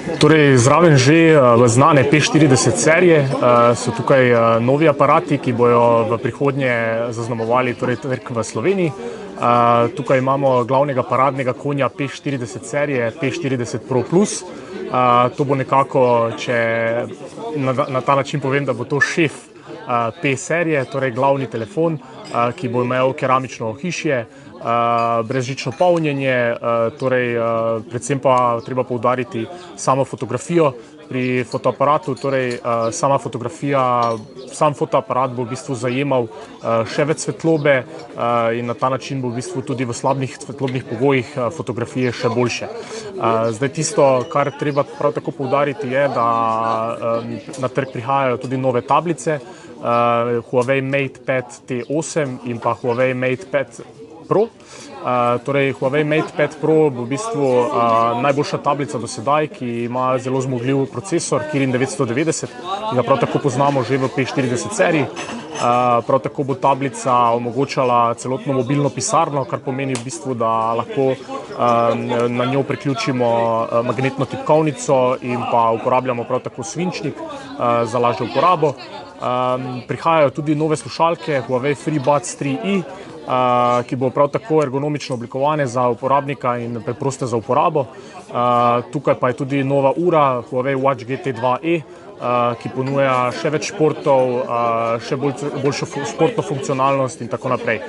Torej, zraven že znane P40 serije so tukaj novi aparati, ki bojo v prihodnje zaznamovali trg v Sloveniji. Tukaj imamo glavnega paradnega konja P40 serije, P40 Pro Plus. To bo nekako, če na ta način povem, da bo to šef P serije, torej glavni telefon, ki bo imel keramično ohišje, brezžično polnjenje, torej predvsem pa treba poudariti samo fotografijo pri fotoaparatu, torej sama fotografija, sam fotoaparat bo v bistvu zajemal še več svetlobe in na ta način bo v bistvu tudi v slabih svetlobnih pogojih fotografije še boljše. Zdaj tisto, kar treba prav tako poudariti, je, da na trg prihajajo tudi nove tablice, Huawei MatePad T8 in pa Huawei MatePad Pro. Torej, Huawei MatePad Pro bo v bistvu najboljša tablica do sedaj, ki ima zelo zmogljiv procesor Kirin 990, ki ga prav tako poznamo že v P40 seriji. Prav tako bo tablica omogočala celotno mobilno pisarno, kar pomeni v bistvu, da lahko na njo priključimo magnetno tipkovnico in pa uporabljamo prav tako svinčnik za lažjo uporabo. Prihajajo tudi nove slušalke Huawei FreeBuds 3i, ki bo prav tako ergonomično oblikovane za uporabnika in preproste za uporabo. Tukaj pa je tudi nova ura Huawei Watch GT2e, ki ponuja še več športov, še boljšo športno funkcionalnost in tako naprej.